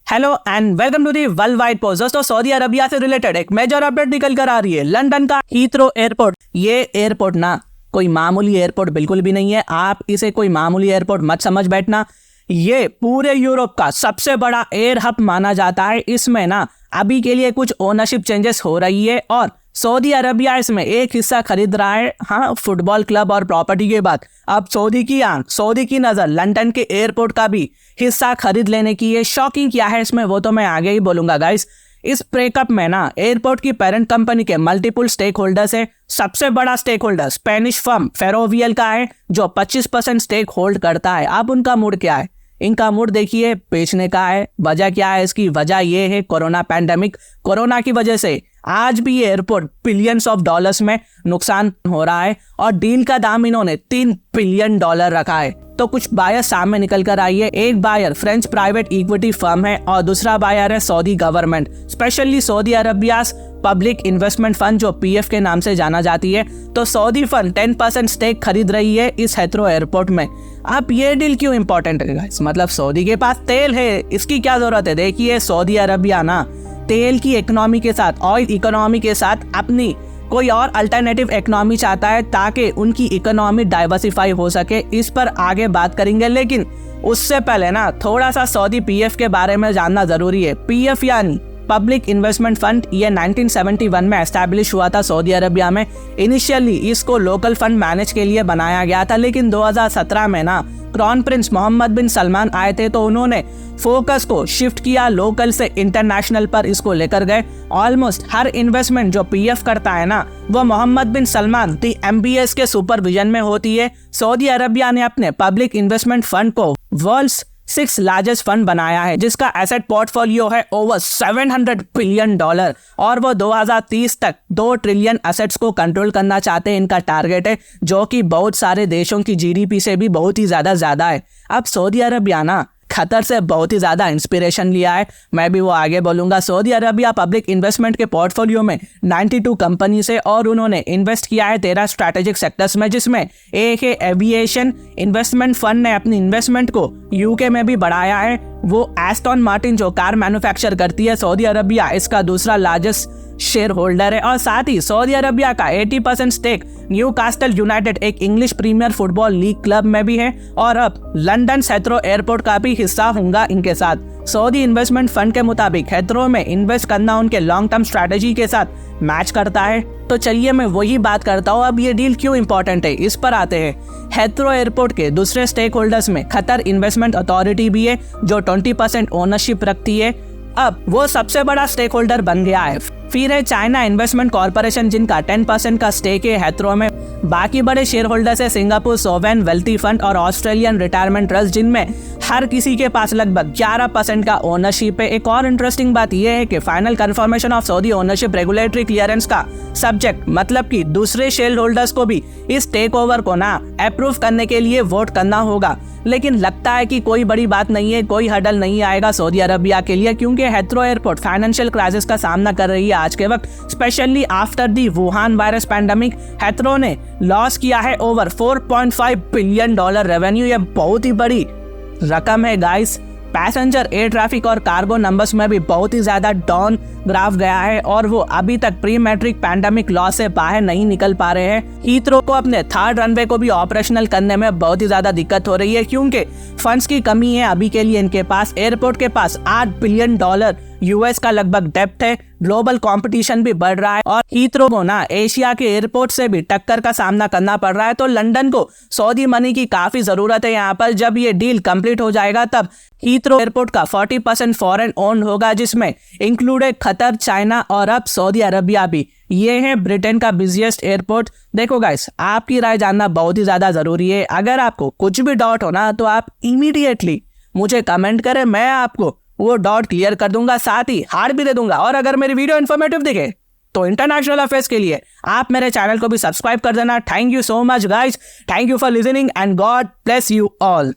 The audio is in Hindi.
Hello and welcome to the world wide post. दोस्तों, सऊदी अरबिया से रिलेटेड एक मेजर अपडेट निकल कर आ रही है। लंदन का हीथ्रो एयरपोर्ट, ये एयरपोर्ट ना कोई मामूली एयरपोर्ट बिल्कुल भी नहीं है। आप इसे कोई मामूली एयरपोर्ट मत समझ बैठना। ये पूरे यूरोप का सबसे बड़ा एयर हब माना जाता है। इसमें ना अभी के लिए कुछ ओनरशिप चेंजेस हो रही है और सऊदी अरबिया इसमें एक हिस्सा खरीद रहा है। हाँ, फुटबॉल क्लब और प्रॉपर्टी के बाद अब सऊदी की आंख, सऊदी की नजर लंदन के एयरपोर्ट का भी हिस्सा खरीद लेने की है। शॉकिंग क्या है इसमें वो तो मैं आगे ही बोलूंगा गाइस। इस ब्रेकअप में ना एयरपोर्ट की पेरेंट कंपनी के मल्टीपल स्टेक होल्डर्स है। सबसे बड़ा स्टेक होल्डर स्पेनिश फर्म फेरोवियल का है जो 25% स्टेक होल्ड करता है। अब उनका मूड क्या है? इनका मूड देखिए बेचने का है। वजह क्या है इसकी? वजह ये है कोरोना पैंडेमिक। कोरोना की वजह से आज भी एयरपोर्ट बिलियंस ऑफ डॉलर्स में नुकसान हो रहा है और डील का दाम इन्होंने $3 बिलियन रखा है। तो कुछ बायर सामने निकल कर आई है। एक buyer French private equity firm है और दूसरा बायर है Saudi government, specially Saudi Arabia public investment fund जो PF के नाम से जाना जाती है। तो सऊदी फंड 10% स्टेक खरीद रही है इस हीथ्रो एयरपोर्ट में। अब ये डील क्यों इंपॉर्टेंट है गाइस? मतलब सऊदी के पास तेल है, इसकी क्या जरूरत है? देखिए सऊदी अरबिया ना तेल की इकोनॉमी के साथ, ऑयल इकोनॉमी के साथ अपनी कोई और अल्टरनेटिव इकोनॉमी चाहता है ताकि उनकी इकोनॉमी डाइवर्सिफाई हो सके। इस पर आगे बात करेंगे, लेकिन उससे पहले ना थोड़ा सा सऊदी PF के बारे में जानना जरूरी है। PF यानी पब्लिक इन्वेस्टमेंट फंड, ये 1971 में एस्टैब्लिश हुआ था सऊदी अरबिया में। इनिशियली इसको लोकल फंड मैनेज के लिए बनाया गया था, लेकिन 2017 में ना क्राउन प्रिंस मोहम्मद बिन सलमान आए थे तो उन्होंने फोकस को शिफ्ट किया लोकल से इंटरनेशनल पर, इसको लेकर गए। ऑलमोस्ट हर इन्वेस्टमेंट जो PF करता है ना वो मोहम्मद बिन सलमान दी MBS के सुपरविजन में होती है। सऊदी अरबिया ने अपने पब्लिक इन्वेस्टमेंट फंड को वर्ल्ड्स 6th लार्जेस्ट फंड बनाया है जिसका एसेट पोर्टफोलियो है ओवर $700 बिलियन और वो 2030 तक 2 ट्रिलियन एसेट्स को कंट्रोल करना चाहते हैं। इनका टारगेट है जो कि बहुत सारे देशों की GDP से भी बहुत ही ज्यादा है। अब सऊदी अरबिया ना खतर से बहुत ही ज्यादा इंस्पिरेशन लिया है, मैं भी वो आगे बोलूंगा। सऊदी अरबिया पब्लिक इन्वेस्टमेंट के पोर्टफोलियो में 92 कंपनी से और उन्होंने इन्वेस्ट किया है 13 स्ट्रैटेजिक सेक्टर्स में, जिसमें एक है एविएशन। इन्वेस्टमेंट फंड ने अपनी इन्वेस्टमेंट को UK में भी बढ़ाया है। वो एस्टन मार्टिन जो कार मैन्युफैक्चर करती है सऊदी अरबिया, इसका दूसरा लार्जेस्ट शेयर होल्डर है। और साथ ही सऊदी अरबिया का 80% स्टेक न्यूकास्टल यूनाइटेड, एक English Premier football league club में भी है और अब लंदन हीथ्रो एयरपोर्ट का भी हिस्सा होगा इनके साथ। सऊदी इन्वेस्टमेंट फंड के मुताबिक हीथ्रो में इन्वेस्ट करना उनके लॉन्ग टर्म स्ट्रैटेजी के साथ मैच करता है। तो चलिए मैं वही बात करता हूँ, अब ये डील क्यों इंपॉर्टेंट है इस पर आते हैं। हीथ्रो एयरपोर्ट के दूसरे स्टेक होल्डर्स में कतर इन्वेस्टमेंट अथॉरिटी भी है जो 20% ओनरशिप रखती है। अब वो सबसे बड़ा स्टेक होल्डर बन गया है। फिर है चाइना इन्वेस्टमेंट कॉर्पोरेशन जिनका 10% का स्टेक है हीथ्रो में। बाकी बड़े शेयर होल्डर्स है सिंगापुर सोवेन वेल्थी फंड और ऑस्ट्रेलियन रिटायरमेंट ट्रस्ट, जिनमें हर किसी के पास लगभग 11% का ओनरशिप है। एक और इंटरेस्टिंग बात यह है कि final confirmation of Saudi ownership regulatory clearance का सब्जेक्ट, मतलब कि दूसरे शेयर होल्डर्स को भी इस टेक ओवर को ना अप्रूव करने के लिए वोट करना होगा। लेकिन लगता है कि कोई बड़ी बात नहीं है, कोई हडल नहीं आएगा सऊदी अरबिया के लिए, क्योंकि हीथ्रो एयरपोर्ट फाइनेंशियल क्राइसिस का सामना कर रही है आज के वक्त, specially after the Wuhan virus pandemic. Heathrow ने लॉस किया है ओवर $4.5 बिलियन रेवेन्यू। ये बहुत ही बड़ी रकम है गाइस। पैसेंजर एयर ट्रैफिक और कार्गो नंबर्स में भी बहुत ही ज्यादा डाउन ग्राफ गया है और वो अभी तक प्री मैट्रिक पैंडेमिक लॉस से बाहर नहीं निकल पा रहे हैं। हीथ्रो को अपने 3rd रनवे को भी ऑपरेशनल करने में बहुत ही ज्यादा दिक्कत हो रही है क्योंकि फंड्स की कमी है अभी के लिए इनके पास। एयरपोर्ट के पास $8 बिलियन US का लगभग डेप्थ है। ग्लोबल कंपटीशन भी बढ़ रहा है और हीथ्रो को ना एशिया के एयरपोर्ट से भी टक्कर का सामना करना पड़ रहा है। तो लंदन को सऊदी मनी की काफी जरूरत है यहाँ पर। जब ये डील कंप्लीट हो जाएगा तब हीथ्रो एयरपोर्ट का 40% फॉरेन ओन होगा, जिसमें इंक्लूडेड कतर, चाइना और अब सऊदी अरबिया भी। ये है ब्रिटेन का बिजिएस्ट एयरपोर्ट। देखो गाइस, आपकी राय जानना बहुत ही ज्यादा जरूरी है। अगर आपको कुछ भी डाउट हो ना तो आप इमीडिएटली मुझे कमेंट करें, मैं आपको वो डाउट क्लियर कर दूंगा, साथ ही हार्ड भी दे दूंगा। और अगर मेरी वीडियो इन्फॉर्मेटिव दिखे तो इंटरनेशनल अफेयर्स के लिए आप मेरे चैनल को भी सब्सक्राइब कर देना। Thank you so much guys, thank you for listening and God bless you all.